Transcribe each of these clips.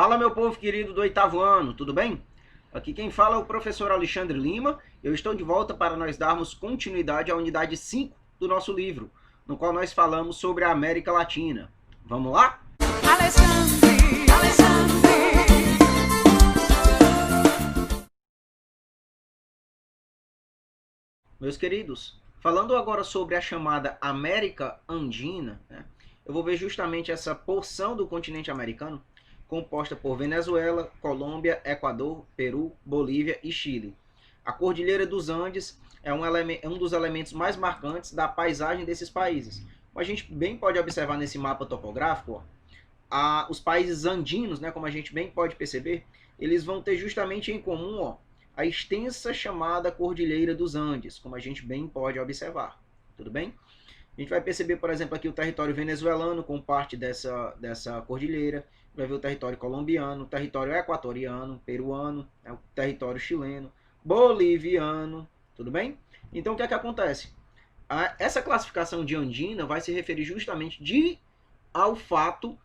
Fala, meu povo querido do oitavo ano, tudo bem? Aqui quem fala é o professor Alexandre Lima. Eu estou de volta para nós darmos continuidade à unidade 5 do nosso livro, no qual nós falamos sobre a América Latina. Vamos lá? Alexandre. Meus queridos, falando agora sobre a chamada América Andina, eu vou ver justamente essa porção do continente americano composta por Venezuela, Colômbia, Equador, Peru, Bolívia e Chile. A Cordilheira dos Andes é um dos elementos mais marcantes da paisagem desses países. Como a gente bem pode observar nesse mapa topográfico, os países andinos, como a gente bem pode perceber, eles vão ter justamente em comum a extensa chamada Cordilheira dos Andes, como a gente bem pode observar. Tudo bem? A gente vai perceber, por exemplo, aqui o território venezuelano com parte dessa cordilheira, vai ver o território colombiano, o território equatoriano, peruano, o território chileno, boliviano, tudo bem? Então, o que é que acontece? Essa classificação de andina vai se referir justamente ao fato,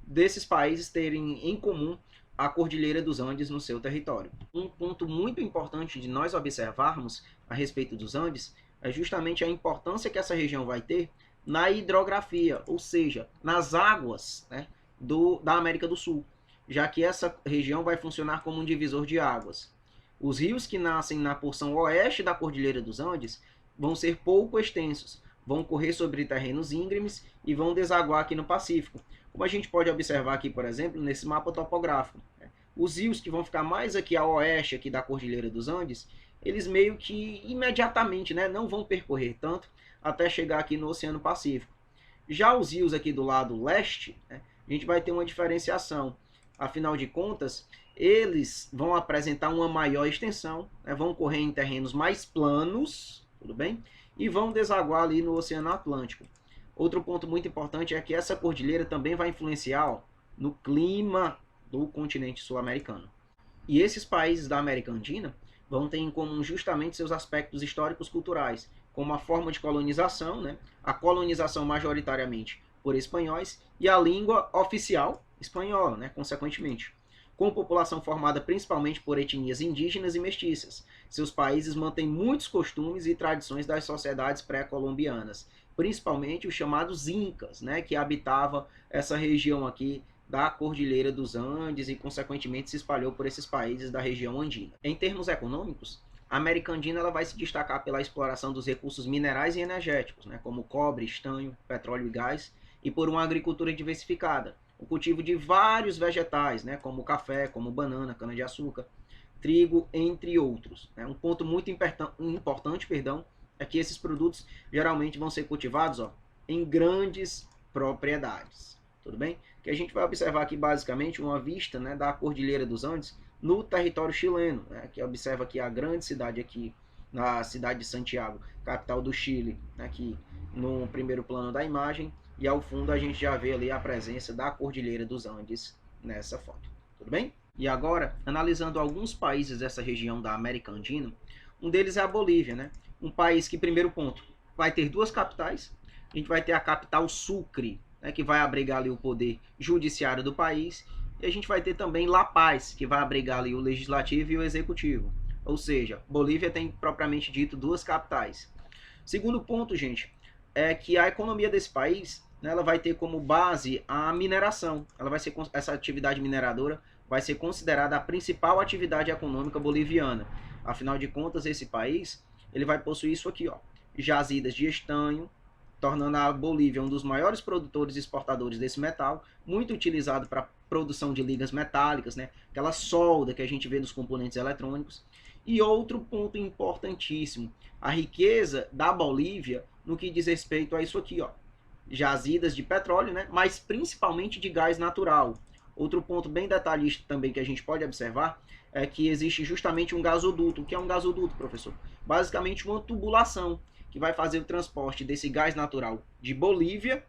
desses países terem em comum a Cordilheira dos Andes no seu território. Um ponto muito importante de nós observarmos a respeito dos Andes é justamente a importância que essa região vai ter na hidrografia, ou seja, nas águas da América do Sul, já que essa região vai funcionar como um divisor de águas. Os rios que nascem na porção oeste da Cordilheira dos Andes vão ser pouco extensos, vão correr sobre terrenos íngremes e vão desaguar aqui no Pacífico. Como a gente pode observar aqui, por exemplo, nesse mapa topográfico. Os rios que vão ficar mais aqui a oeste aqui da Cordilheira dos Andes, eles meio que imediatamente não vão percorrer tanto até chegar aqui no Oceano Pacífico. Já os rios aqui do lado leste, a gente vai ter uma diferenciação. Afinal de contas, eles vão apresentar uma maior extensão, vão correr em terrenos mais planos, tudo bem? E vão desaguar ali no Oceano Atlântico. Outro ponto muito importante é que essa cordilheira também vai influenciar no clima do continente sul-americano. E esses países da América Andina vão ter em comum justamente seus aspectos históricos culturais, como a forma de colonização, a colonização majoritariamente por espanhóis e a língua oficial espanhola, consequentemente. Com população formada principalmente por etnias indígenas e mestiças. Seus países mantêm muitos costumes e tradições das sociedades pré-colombianas, principalmente os chamados Incas, que habitavam essa região aqui da Cordilheira dos Andes e, consequentemente, se espalhou por esses países da região andina. Em termos econômicos, a América Andina ela vai se destacar pela exploração dos recursos minerais e energéticos, como cobre, estanho, petróleo e gás, e por uma agricultura diversificada, o cultivo de vários vegetais, como café, como banana, cana-de-açúcar, trigo, entre outros. Um ponto muito importante, é que esses produtos geralmente vão ser cultivados em grandes propriedades. Tudo bem? Que a gente vai observar aqui basicamente uma vista da Cordilheira dos Andes no território chileno, que observa aqui a grande cidade aqui, na cidade de Santiago, capital do Chile, aqui no primeiro plano da imagem, e ao fundo a gente já vê ali a presença da Cordilheira dos Andes nessa foto. Tudo bem? E agora, analisando alguns países dessa região da América Andina, um deles é a Bolívia, um país que, primeiro ponto, vai ter duas capitais. A gente vai ter a capital Sucre, que vai abrigar ali o poder judiciário do país, e a gente vai ter também La Paz, que vai abrigar ali o legislativo e o executivo. Ou seja, Bolívia tem propriamente dito duas capitais. Segundo ponto, gente, é que a economia desse país, ela vai ter como base a mineração. Essa atividade mineradora vai ser considerada a principal atividade econômica boliviana. Afinal de contas, esse país ele vai possuir isso aqui, jazidas de estanho, tornando a Bolívia um dos maiores produtores e exportadores desse metal, muito utilizado para a produção de ligas metálicas, aquela solda que a gente vê nos componentes eletrônicos. E outro ponto importantíssimo, a riqueza da Bolívia no que diz respeito a isso aqui, jazidas de petróleo, mas principalmente de gás natural. Outro ponto bem detalhista também que a gente pode observar é que existe justamente um gasoduto. O que é um gasoduto, professor? Basicamente uma tubulação que vai fazer o transporte desse gás natural de Bolívia,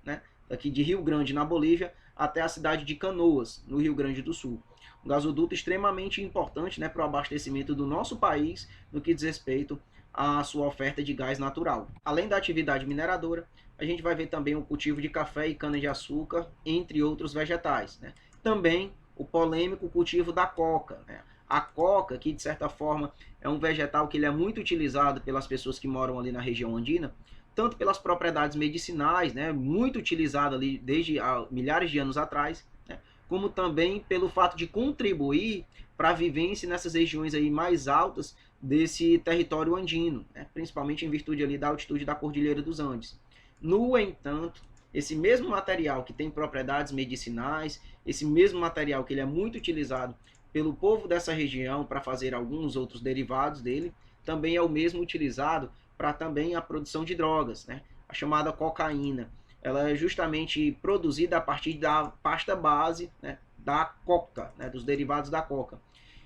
daqui de Rio Grande, na Bolívia, até a cidade de Canoas, no Rio Grande do Sul. Um gasoduto extremamente importante para o abastecimento do nosso país no que diz respeito à sua oferta de gás natural. Além da atividade mineradora, a gente vai ver também o cultivo de café e cana-de-açúcar, entre outros vegetais. Também o polêmico cultivo da coca, né? A coca, que de certa forma é um vegetal que ele é muito utilizado pelas pessoas que moram ali na região andina, tanto pelas propriedades medicinais, né, muito utilizado ali desde milhares de anos atrás, né, como também pelo fato de contribuir para a vivência nessas regiões aí mais altas desse território andino, né, principalmente em virtude ali da altitude da Cordilheira dos Andes. No entanto, esse mesmo material que tem propriedades medicinais, esse mesmo material que ele é muito utilizado pelo povo dessa região para fazer alguns outros derivados dele, também é o mesmo utilizado para também a produção de drogas, né? A chamada cocaína. Ela é justamente produzida a partir da pasta base, né, da coca, né, dos derivados da coca.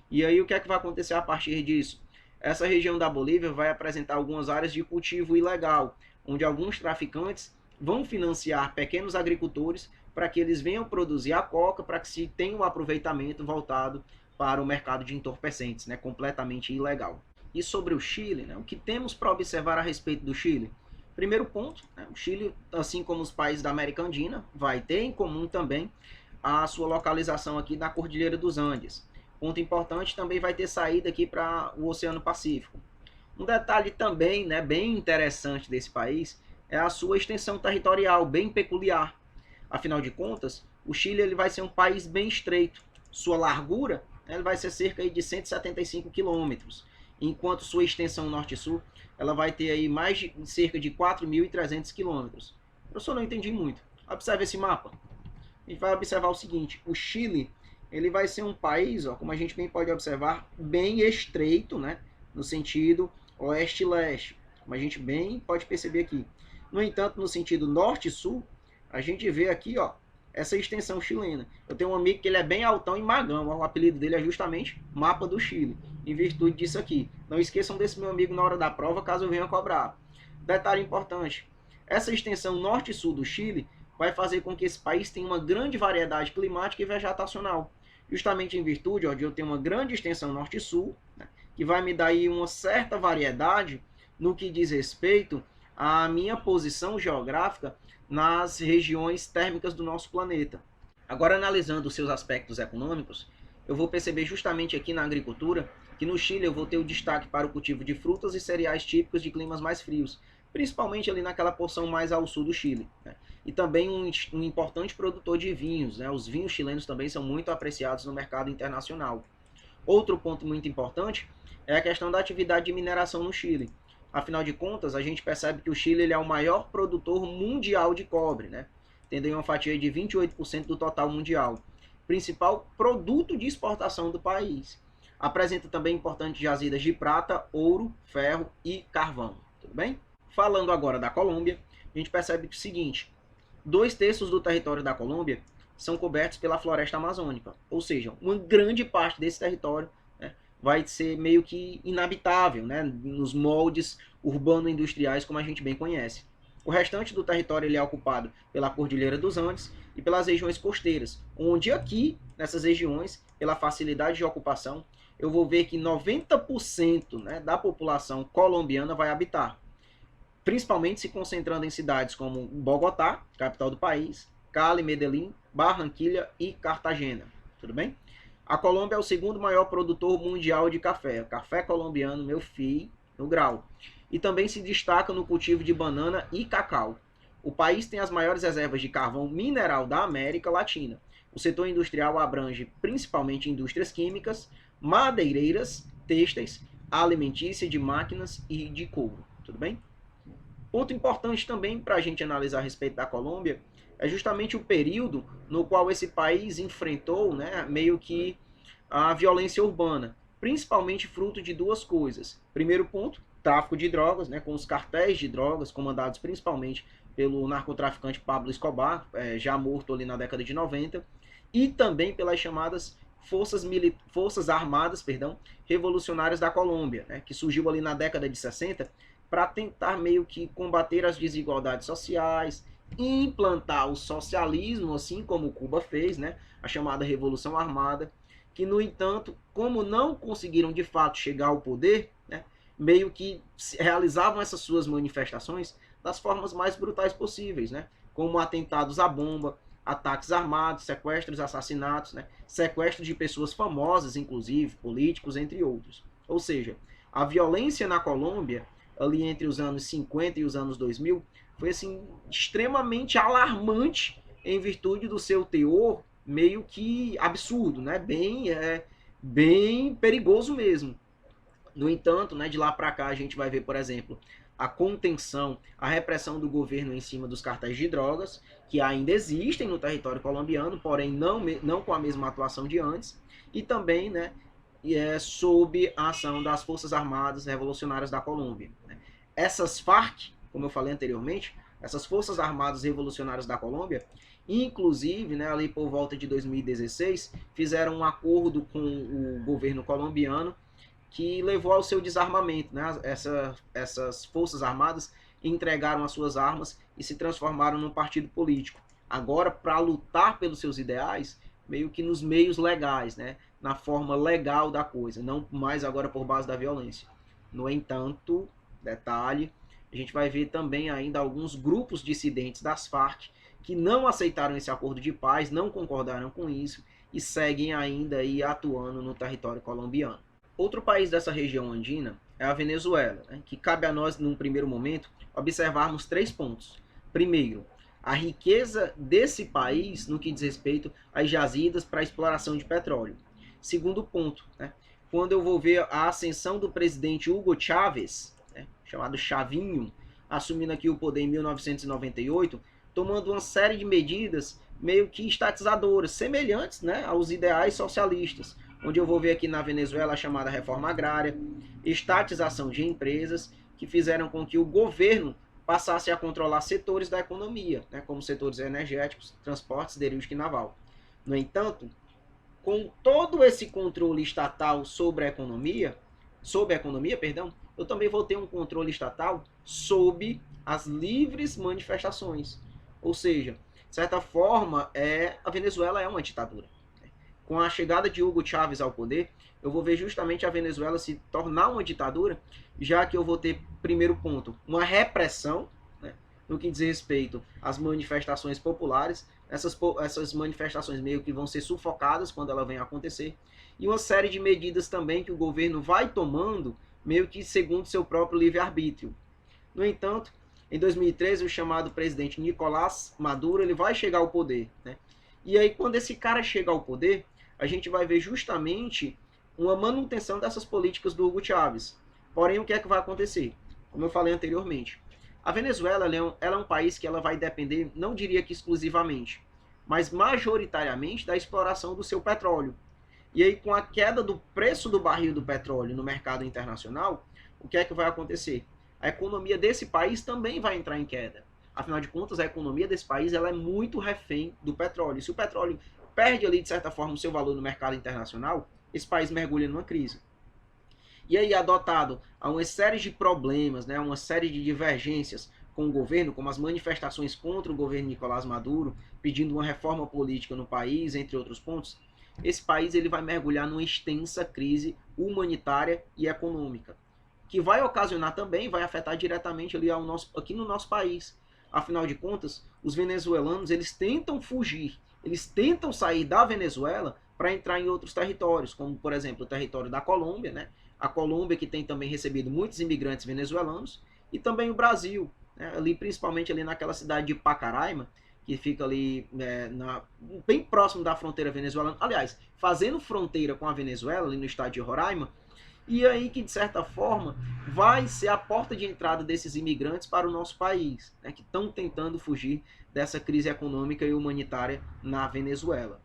E aí o que é que vai acontecer a partir disso? Essa região da Bolívia vai apresentar algumas áreas de cultivo ilegal, onde alguns traficantes vão financiar pequenos agricultores para que eles venham produzir a coca, para que se tenha um aproveitamento voltado para o mercado de entorpecentes, né, completamente ilegal. E sobre o Chile, né, o que temos para observar a respeito do Chile? Primeiro ponto, né, o Chile, assim como os países da América Andina, vai ter em comum também a sua localização aqui na Cordilheira dos Andes. Ponto importante, também vai ter saída aqui para o Oceano Pacífico. Um detalhe também, né, bem interessante desse país é a sua extensão territorial, bem peculiar. Afinal de contas, o Chile ele vai ser um país bem estreito. Sua largura ele vai ser cerca de 175 quilômetros, enquanto sua extensão norte-sul ela vai ter aí mais de cerca de 4.300 quilômetros. Eu só não entendi muito. Observe esse mapa. A gente vai observar o seguinte: o Chile ele vai ser um país, ó, como a gente bem pode observar, bem estreito, né, no sentido oeste-leste, como a gente bem pode perceber aqui. No entanto, no sentido norte-sul, a gente vê aqui, ó, essa extensão chilena. Eu tenho um amigo que ele é bem altão e magão, ó, o apelido dele é justamente Mapa do Chile, em virtude disso aqui. Não esqueçam desse meu amigo na hora da prova, caso eu venha cobrar. Detalhe importante: essa extensão norte e sul do Chile vai fazer com que esse país tenha uma grande variedade climática e vegetacional. Justamente em virtude ó, de eu ter uma grande extensão norte e sul, né, que vai me dar aí uma certa variedade no que diz respeito à minha posição geográfica nas regiões térmicas do nosso planeta. Agora, analisando os seus aspectos econômicos, eu vou perceber justamente aqui na agricultura que no Chile eu vou ter o destaque para o cultivo de frutas e cereais típicos de climas mais frios, principalmente ali naquela porção mais ao sul do Chile, né? E também um importante produtor de vinhos, né? Os vinhos chilenos também são muito apreciados no mercado internacional. Outro ponto muito importante é a questão da atividade de mineração no Chile. Afinal de contas, a gente percebe que o Chile ele é o maior produtor mundial de cobre, né? Tendo uma fatia de 28% do total mundial. Principal produto de exportação do país. Apresenta também importantes jazidas de prata, ouro, ferro e carvão. Tudo bem? Falando agora da Colômbia, a gente percebe que o seguinte: 2/3 do território da Colômbia são cobertos pela floresta amazônica. Ou seja, uma grande parte desse território, né, vai ser meio que inabitável, né, nos moldes urbano-industriais como a gente bem conhece. O restante do território ele é ocupado pela Cordilheira dos Andes e pelas regiões costeiras, onde aqui, nessas regiões, pela facilidade de ocupação, eu vou ver que 90%, né, da população colombiana vai habitar, principalmente se concentrando em cidades como Bogotá, capital do país, Cali, Medellín, Barranquilha e Cartagena. Tudo bem? A Colômbia é o segundo maior produtor mundial de café. Café colombiano, meu filho, no grau. E também se destaca no cultivo de banana e cacau. O país tem as maiores reservas de carvão mineral da América Latina. O setor industrial abrange principalmente indústrias químicas, madeireiras, têxteis, alimentícia, de máquinas e de couro. Tudo bem? Ponto importante também para a gente analisar a respeito da Colômbia é justamente o período no qual esse país enfrentou, né, meio que a violência urbana, principalmente fruto de duas coisas. Primeiro ponto, tráfico de drogas, né, com os cartéis de drogas comandados principalmente pelo narcotraficante Pablo Escobar, já morto ali na década de 90, e também pelas chamadas forças armadas, revolucionárias da Colômbia, né, que surgiu ali na década de 60 para tentar meio que combater as desigualdades sociais, implantar o socialismo, assim como Cuba fez, né, a chamada Revolução Armada, que, no entanto, como não conseguiram de fato chegar ao poder, né, meio que realizavam essas suas manifestações das formas mais brutais possíveis, né, como atentados à bomba, ataques armados, sequestros, assassinatos, né? Sequestros de pessoas famosas, inclusive, políticos, entre outros. Ou seja, a violência na Colômbia, ali entre os anos 50 e os anos 2000, foi assim, extremamente alarmante em virtude do seu teor meio que absurdo, né? Bem perigoso mesmo. No entanto, né, de lá para cá a gente vai ver, por exemplo, a contenção, a repressão do governo em cima dos cartéis de drogas, que ainda existem no território colombiano, porém não com a mesma atuação de antes, e também, né, sob a ação das Forças Armadas Revolucionárias da Colômbia. Essas Farc, como eu falei anteriormente, essas Forças Armadas Revolucionárias da Colômbia, inclusive, né, ali por volta de 2016, fizeram um acordo com o governo colombiano que levou ao seu desarmamento. Né? Essas forças armadas entregaram as suas armas e se transformaram num partido político. Agora, para lutar pelos seus ideais, meio que nos meios legais, né? Na forma legal da coisa, não mais agora por base da violência. No entanto, detalhe, a gente vai ver também ainda alguns grupos dissidentes das Farc que não aceitaram esse acordo de paz, não concordaram com isso e seguem ainda aí atuando no território colombiano. Outro país dessa região andina é a Venezuela, né, que cabe a nós, num primeiro momento, observarmos 3 pontos. Primeiro, a riqueza desse país no que diz respeito às jazidas para a exploração de petróleo. Segundo ponto, né, quando eu vou ver a ascensão do presidente Hugo Chávez, né, chamado Chavinho, assumindo aqui o poder em 1998, tomando uma série de medidas meio que estatizadoras, semelhantes, né, aos ideais socialistas, onde eu vou ver aqui na Venezuela a chamada reforma agrária, estatização de empresas, que fizeram com que o governo passasse a controlar setores da economia, né, como setores energéticos, transportes, siderúrgico e naval. No entanto, com todo esse controle estatal sobre a economia, eu também vou ter um controle estatal sobre as livres manifestações. Ou seja, de certa forma, a Venezuela é uma ditadura. Com a chegada de Hugo Chávez ao poder, eu vou ver justamente a Venezuela se tornar uma ditadura, já que eu vou ter, primeiro ponto, uma repressão, né, no que diz respeito às manifestações populares. Essas manifestações meio que vão ser sufocadas quando ela vem a acontecer, e uma série de medidas também que o governo vai tomando, meio que segundo seu próprio livre-arbítrio. No entanto, em 2013, o chamado presidente Nicolás Maduro ele vai chegar ao poder, né? E aí, quando esse cara chega ao poder, a gente vai ver justamente uma manutenção dessas políticas do Hugo Chávez. Porém, o que é que vai acontecer? Como eu falei anteriormente, a Venezuela ela é um país que ela vai depender, não diria que exclusivamente, mas majoritariamente da exploração do seu petróleo. E aí, com a queda do preço do barril do petróleo no mercado internacional, o que é que vai acontecer? A economia desse país também vai entrar em queda. Afinal de contas, a economia desse país ela é muito refém do petróleo. E se o petróleo perde ali, de certa forma, o seu valor no mercado internacional, esse país mergulha numa crise. E aí, adotado a uma série de problemas, né, uma série de divergências com o governo, como as manifestações contra o governo Nicolás Maduro, pedindo uma reforma política no país, entre outros pontos, esse país ele vai mergulhar numa extensa crise humanitária e econômica, que vai ocasionar também, vai afetar diretamente ali aqui no nosso país. Afinal de contas, os venezuelanos eles tentam fugir, eles tentam sair da Venezuela para entrar em outros territórios, como por exemplo o território da Colômbia, né? A Colômbia que tem também recebido muitos imigrantes venezuelanos, e também o Brasil, né? Ali, principalmente ali naquela cidade de Pacaraima, que fica ali bem próximo da fronteira venezuelana, aliás, fazendo fronteira com a Venezuela, ali no estado de Roraima, e aí que, de certa forma, vai ser a porta de entrada desses imigrantes para o nosso país, né, que estão tentando fugir dessa crise econômica e humanitária na Venezuela.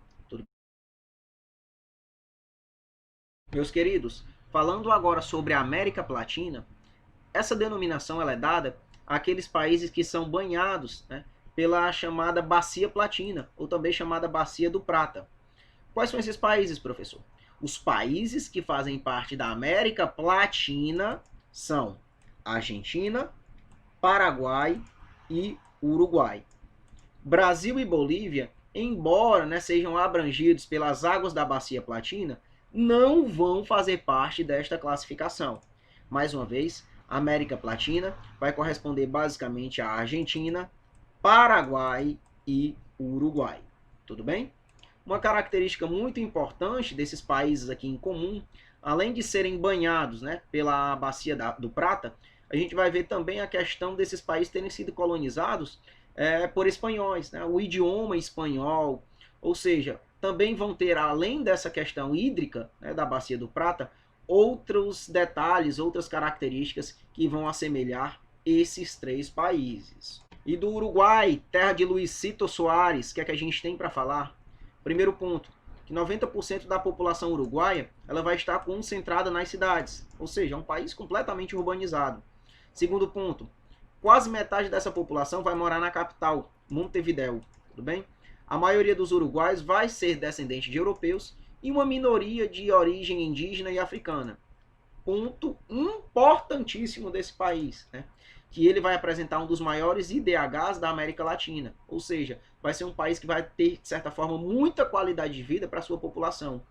Meus queridos, falando agora sobre a América Latina, essa denominação ela é dada àqueles países que são banhados, né, pela chamada Bacia Platina, ou também chamada Bacia do Prata. Quais são esses países, professor? Os países que fazem parte da América Latina são Argentina, Paraguai e Uruguai. Brasil e Bolívia, embora, né, sejam abrangidos pelas águas da Bacia Platina, não vão fazer parte desta classificação. Mais uma vez, a América Latina vai corresponder basicamente à Argentina, Paraguai e Uruguai. tudo bem? Uma característica muito importante desses países aqui em comum, além de serem banhados, né, pela bacia do Prata, a gente vai ver também a questão desses países terem sido colonizados por espanhóis, né, o idioma espanhol, ou seja, também vão ter, além dessa questão hídrica, né, da bacia do Prata, outros detalhes, outras características que vão assemelhar esses três países. E do Uruguai, terra de Luizito Soares, o que é que a gente tem para falar? Primeiro ponto, que 90% da população uruguaia ela vai estar concentrada nas cidades, ou seja, é um país completamente urbanizado. Segundo ponto, quase metade dessa população vai morar na capital, Montevidéu, tudo bem? A maioria dos uruguaios vai ser descendente de europeus e uma minoria de origem indígena e africana. Ponto importantíssimo desse país, né? Que ele vai apresentar um dos maiores IDHs da América Latina, ou seja, vai ser um país que vai ter, de certa forma, muita qualidade de vida para a sua população,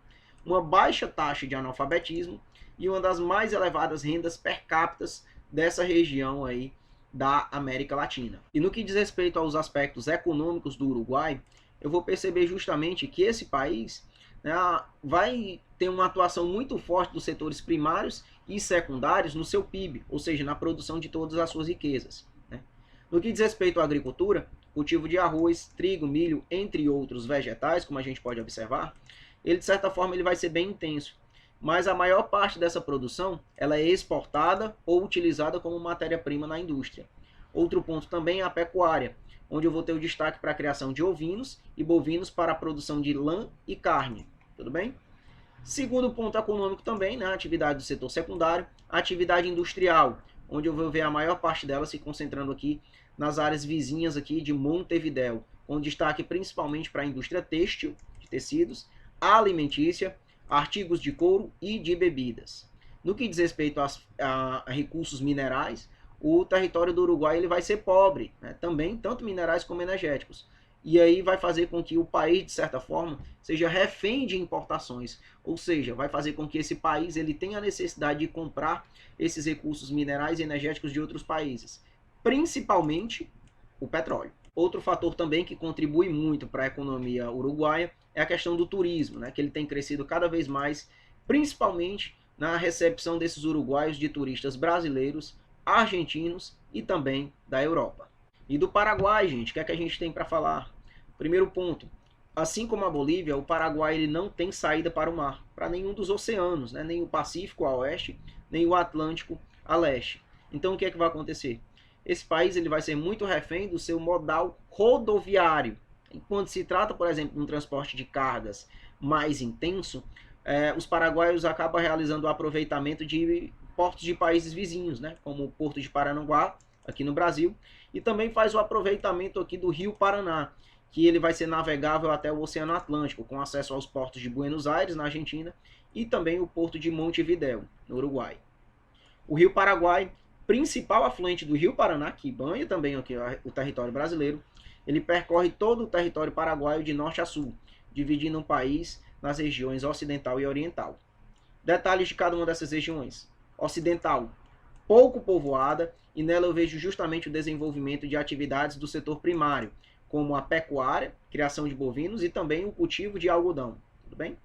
uma baixa taxa de analfabetismo e uma das mais elevadas rendas per capita dessa região aí da América Latina. E no que diz respeito aos aspectos econômicos do Uruguai, eu vou perceber justamente que esse país, né, vai ter uma atuação muito forte dos setores primários e secundários no seu PIB, ou seja, na produção de todas as suas riquezas, né? No que diz respeito à agricultura, cultivo de arroz, trigo, milho, entre outros vegetais, como a gente pode observar, ele de certa forma ele vai ser bem intenso, mas a maior parte dessa produção ela é exportada ou utilizada como matéria-prima na indústria. Outro ponto também é a pecuária, onde eu vou ter o destaque para a criação de ovinos e bovinos para a produção de lã e carne, tudo bem? Segundo ponto econômico também, né, a atividade do setor secundário, a atividade industrial, onde eu vou ver a maior parte dela se concentrando aqui nas áreas vizinhas aqui de Montevidéu, com destaque principalmente para a indústria têxtil, de tecidos, alimentícia, artigos de couro e de bebidas. No que diz respeito a recursos minerais, o território do Uruguai ele vai ser pobre, né, também, tanto minerais como energéticos. E aí vai fazer com que o país, de certa forma, seja refém de importações. Ou seja, vai fazer com que esse país ele tenha a necessidade de comprar esses recursos minerais e energéticos de outros países. Principalmente o petróleo. Outro fator também que contribui muito para a economia uruguaia é a questão do turismo, né, que ele tem crescido cada vez mais, principalmente na recepção desses uruguaios de turistas brasileiros, argentinos e também da Europa. E do Paraguai, gente, o que é que a gente tem para falar? Primeiro ponto, assim como a Bolívia, o Paraguai ele não tem saída para o mar, para nenhum dos oceanos, né? Nem o Pacífico a oeste, nem o Atlântico a leste. Então o que é que vai acontecer? Esse país ele vai ser muito refém do seu modal rodoviário. Quando se trata, por exemplo, de um transporte de cargas mais intenso, os paraguaios acabam realizando o aproveitamento de portos de países vizinhos, né? Como o Porto de Paranaguá, aqui no Brasil, e também faz o aproveitamento aqui do Rio Paraná, que ele vai ser navegável até o Oceano Atlântico, com acesso aos portos de Buenos Aires, na Argentina, e também o porto de Montevidéu, no Uruguai. O Rio Paraguai, principal afluente do Rio Paraná, que banha também aqui o território brasileiro, ele percorre todo o território paraguaio de norte a sul, dividindo o país nas regiões ocidental e oriental. Detalhes de cada uma dessas regiões. Ocidental, pouco povoada, e nela eu vejo justamente o desenvolvimento de atividades do setor primário, como a pecuária, criação de bovinos e também o cultivo de algodão. Tudo bem?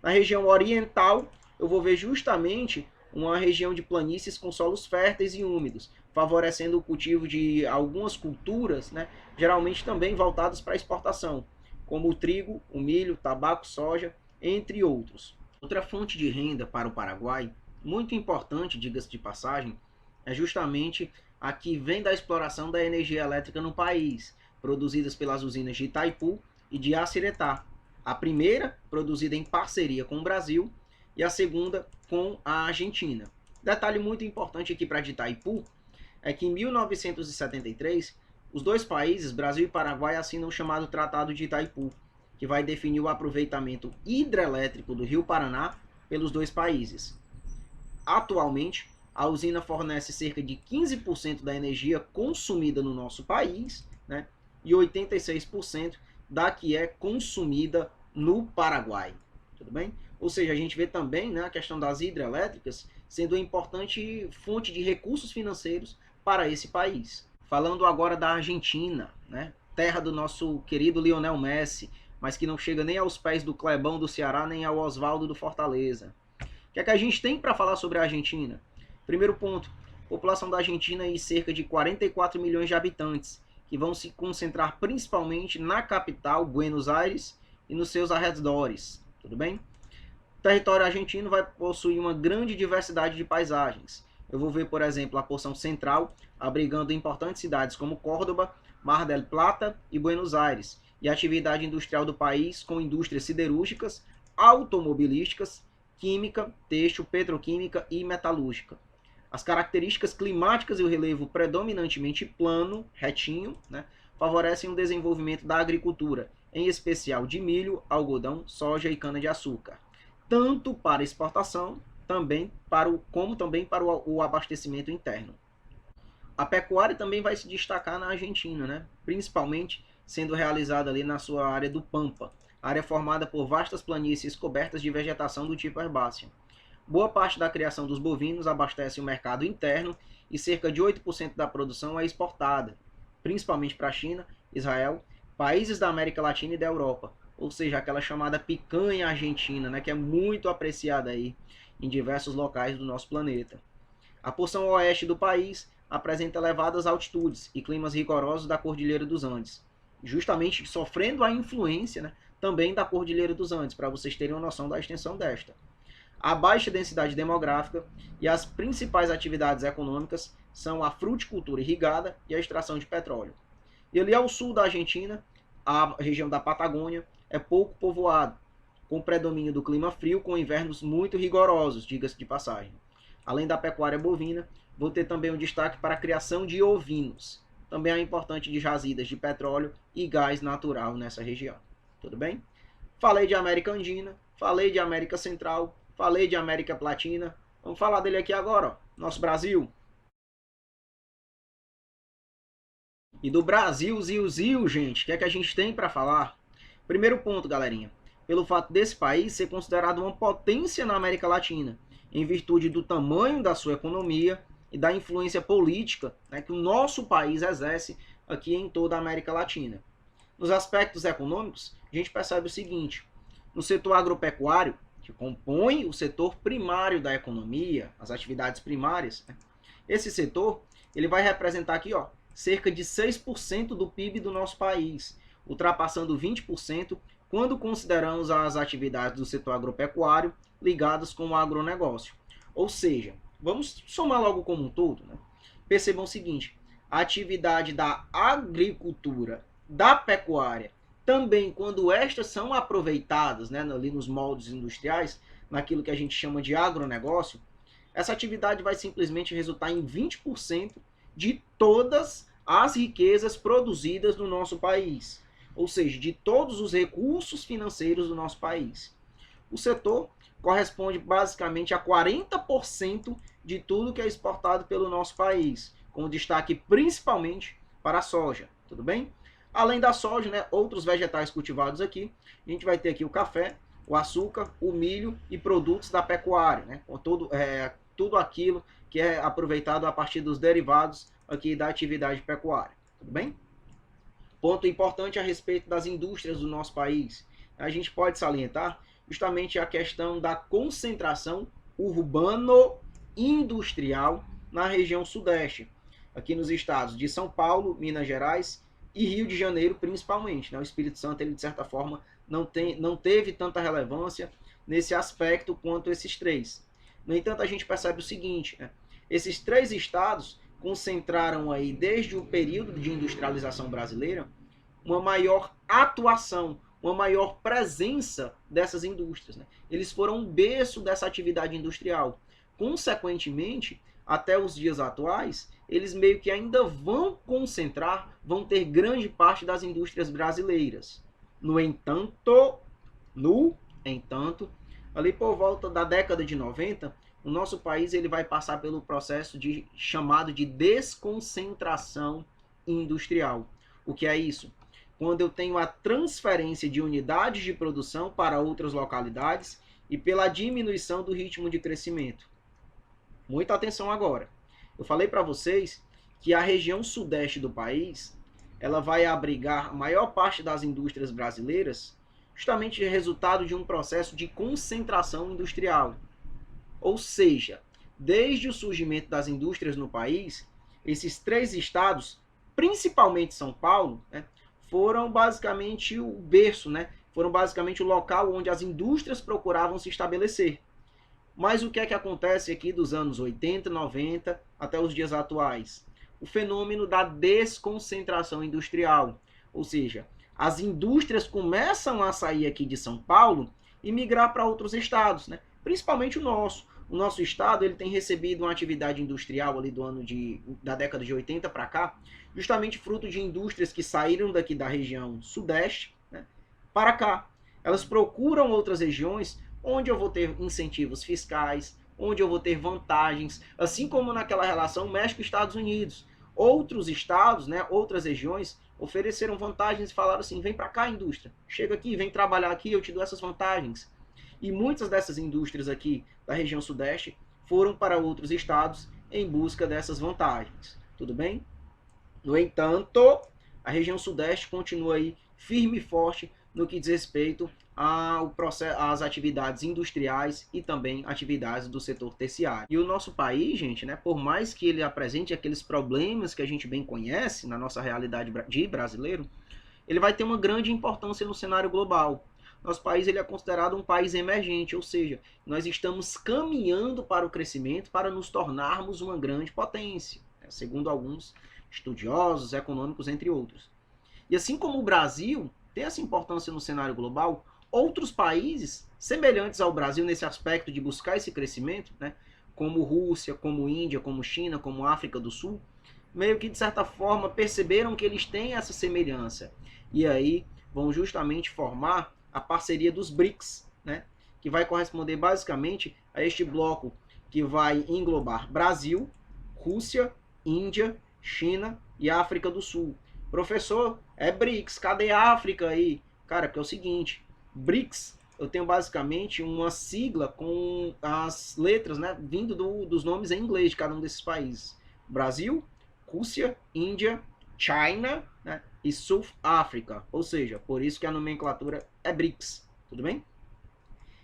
Na região oriental, eu vou ver justamente uma região de planícies com solos férteis e úmidos, favorecendo o cultivo de algumas culturas, né, geralmente também voltadas para exportação, como o trigo, o milho, tabaco, soja, entre outros. Outra fonte de renda para o Paraguai, muito importante, diga-se de passagem, é justamente a que vem da exploração da energia elétrica no país, produzidas pelas usinas de Itaipu e de Aciretá. A primeira, produzida em parceria com o Brasil, e a segunda com a Argentina. Detalhe muito importante aqui para Itaipu é que em 1973, os dois países, Brasil e Paraguai, assinam o chamado Tratado de Itaipu, que vai definir o aproveitamento hidrelétrico do Rio Paraná pelos dois países. Atualmente, a usina fornece cerca de 15% da energia consumida no nosso país, né, e 86% da que é consumida no Paraguai. Tudo bem? Ou seja, a gente vê também, né, a questão das hidrelétricas sendo uma importante fonte de recursos financeiros para esse país. Falando agora da Argentina, né, terra do nosso querido Lionel Messi, mas que não chega nem aos pés do Clebão do Ceará, nem ao Oswaldo do Fortaleza. O que é que a gente tem para falar sobre a Argentina? Primeiro ponto, população da Argentina e cerca de 44 milhões de habitantes, que vão se concentrar principalmente na capital, Buenos Aires, e nos seus arredores, tudo bem? O território argentino vai possuir uma grande diversidade de paisagens. Eu vou ver, por exemplo, a porção central, abrigando importantes cidades como Córdoba, Mar del Plata e Buenos Aires, e a atividade industrial do país com indústrias siderúrgicas, automobilísticas, química, têxtil, petroquímica e metalúrgica. As características climáticas e o relevo predominantemente plano, retinho, né, favorecem o desenvolvimento da agricultura, em especial de milho, algodão, soja e cana-de-açúcar, tanto para exportação como também para o abastecimento interno. A pecuária também vai se destacar na Argentina, né, principalmente sendo realizada ali na sua área do Pampa, área formada por vastas planícies cobertas de vegetação do tipo herbácea. Boa parte da criação dos bovinos abastece o mercado interno e cerca de 8% da produção é exportada, principalmente para a China, Israel, países da América Latina e da Europa, ou seja, aquela chamada picanha argentina, né, que é muito apreciada aí em diversos locais do nosso planeta. A porção oeste do país apresenta elevadas altitudes e climas rigorosos da Cordilheira dos Andes, justamente sofrendo a influência, né, também da Cordilheira dos Andes, para vocês terem uma noção da extensão desta. A baixa densidade demográfica e as principais atividades econômicas são a fruticultura irrigada e a extração de petróleo. E ali ao sul da Argentina, a região da Patagônia é pouco povoado, com predomínio do clima frio, com invernos muito rigorosos, diga-se de passagem. Além da pecuária bovina, vou ter também um destaque para a criação de ovinos. Também é importante de jazidas de petróleo e gás natural nessa região. Tudo bem? Falei de América Andina, falei de América Central, falei de América Latina. Vamos falar dele aqui agora, ó, nosso Brasil. E do Brasil, gente, o que é que a gente tem para falar? Primeiro ponto, galerinha. Pelo fato desse país ser considerado uma potência na América Latina, em virtude do tamanho da sua economia e da influência política, né, que o nosso país exerce aqui em toda a América Latina. Nos aspectos econômicos, a gente percebe o seguinte: no setor agropecuário, que compõe o setor primário da economia, as atividades primárias, né, esse setor ele vai representar aqui, ó, cerca de 6% do PIB do nosso país, ultrapassando 20% quando consideramos as atividades do setor agropecuário ligadas com o agronegócio. Ou seja, vamos somar logo como um todo, né? Percebam o seguinte: a atividade da agricultura, da pecuária, também quando estas são aproveitadas, né, ali nos moldes industriais, naquilo que a gente chama de agronegócio, essa atividade vai simplesmente resultar em 20% de todas as riquezas produzidas no nosso país, ou seja, de todos os recursos financeiros do nosso país. O setor corresponde basicamente a 40% de tudo que é exportado pelo nosso país, com destaque principalmente para a soja, tudo bem? Além da soja, né, outros vegetais cultivados aqui, a gente vai ter aqui o café, o açúcar, o milho e produtos da pecuária, né, com tudo aquilo que é aproveitado a partir dos derivados aqui da atividade pecuária, tudo bem? Ponto importante a respeito das indústrias do nosso país. A gente pode salientar justamente a questão da concentração urbano-industrial na região sudeste, aqui nos estados de São Paulo, Minas Gerais e Rio de Janeiro, principalmente. O Espírito Santo, ele, de certa forma, não teve tanta relevância nesse aspecto quanto esses três. No entanto, a gente percebe o seguinte, né? Esses três estados concentraram aí, desde o período de industrialização brasileira, uma maior atuação, uma maior presença dessas indústrias, né? Eles foram um berço dessa atividade industrial. Consequentemente, até os dias atuais, eles meio que ainda vão ter grande parte das indústrias brasileiras. No entanto, ali por volta da década de 90, o nosso país ele vai passar pelo processo chamado de desconcentração industrial. O que é isso? Quando eu tenho a transferência de unidades de produção para outras localidades e pela diminuição do ritmo de crescimento. Muita atenção agora. Eu falei para vocês que a região sudeste do país ela vai abrigar a maior parte das indústrias brasileiras justamente resultado de um processo de concentração industrial. Ou seja, desde o surgimento das indústrias no país, esses 3 estados, principalmente São Paulo, né, foram basicamente o berço, né, foram basicamente o local onde as indústrias procuravam se estabelecer. Mas o que é que acontece aqui dos anos 80, 90 até os dias atuais? O fenômeno da desconcentração industrial. Ou seja, as indústrias começam a sair aqui de São Paulo e migrar para outros estados, né? Principalmente o nosso. O nosso estado ele tem recebido uma atividade industrial ali da década de 80 para cá, justamente fruto de indústrias que saíram daqui da região sudeste, né, para cá. Elas procuram outras regiões onde eu vou ter incentivos fiscais, onde eu vou ter vantagens, assim como naquela relação México-Estados Unidos. Outros estados, né, outras regiões, ofereceram vantagens e falaram assim, vem para cá, indústria, chega aqui, vem trabalhar aqui, eu te dou essas vantagens. E muitas dessas indústrias aqui da região sudeste foram para outros estados em busca dessas vantagens. Tudo bem? No entanto, a região sudeste continua aí firme e forte no que diz respeito às atividades industriais e também atividades do setor terciário. E o nosso país, gente, né, por mais que ele apresente aqueles problemas que a gente bem conhece na nossa realidade de brasileiro, ele vai ter uma grande importância no cenário global. Nosso país ele é considerado um país emergente, ou seja, nós estamos caminhando para o crescimento para nos tornarmos uma grande potência, né, segundo alguns estudiosos econômicos, entre outros. E assim como o Brasil tem essa importância no cenário global, outros países semelhantes ao Brasil nesse aspecto de buscar esse crescimento, né, como Rússia, como Índia, como China, como África do Sul, meio que de certa forma perceberam que eles têm essa semelhança. E aí vão justamente formar a parceria dos BRICS, né, que vai corresponder basicamente a este bloco que vai englobar Brasil, Rússia, Índia, China e África do Sul. Professor, é BRICS, cadê a África aí? Cara, porque é o seguinte, BRICS, eu tenho basicamente uma sigla com as letras, né, vindo dos nomes em inglês de cada um desses países. Brasil, Rússia, Índia, China, né, e South Africa. Ou seja, por isso que a nomenclatura é BRICS. Tudo bem?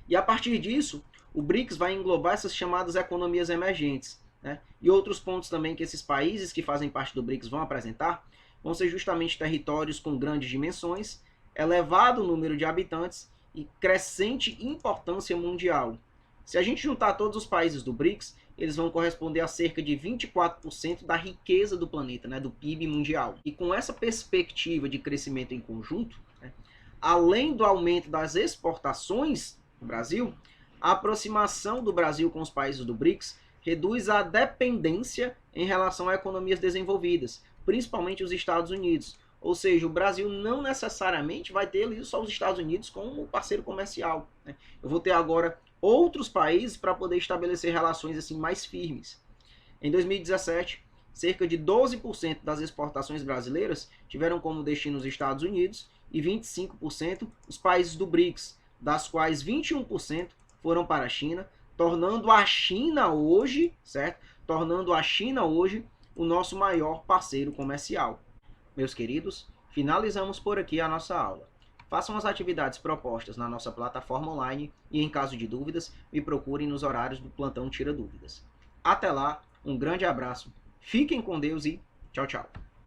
E a partir disso, o BRICS vai englobar essas chamadas economias emergentes, né? E outros pontos também que esses países que fazem parte do BRICS vão apresentar vão ser justamente territórios com grandes dimensões, elevado número de habitantes e crescente importância mundial. Se a gente juntar todos os países do BRICS, eles vão corresponder a cerca de 24% da riqueza do planeta, né, do PIB mundial. E com essa perspectiva de crescimento em conjunto, né, além do aumento das exportações do Brasil, a aproximação do Brasil com os países do BRICS reduz a dependência em relação a economias desenvolvidas, principalmente os Estados Unidos. Ou seja, o Brasil não necessariamente vai ter ali só os Estados Unidos como parceiro comercial, né? Eu vou ter agora outros países para poder estabelecer relações assim mais firmes. Em 2017, cerca de 12% das exportações brasileiras tiveram como destino os Estados Unidos e 25% os países do BRICS, das quais 21% foram para a China, tornando a China hoje, certo? Tornando a China hoje o nosso maior parceiro comercial. Meus queridos, finalizamos por aqui a nossa aula. Façam as atividades propostas na nossa plataforma online e, em caso de dúvidas, me procurem nos horários do Plantão Tira Dúvidas. Até lá, um grande abraço, fiquem com Deus e tchau, tchau.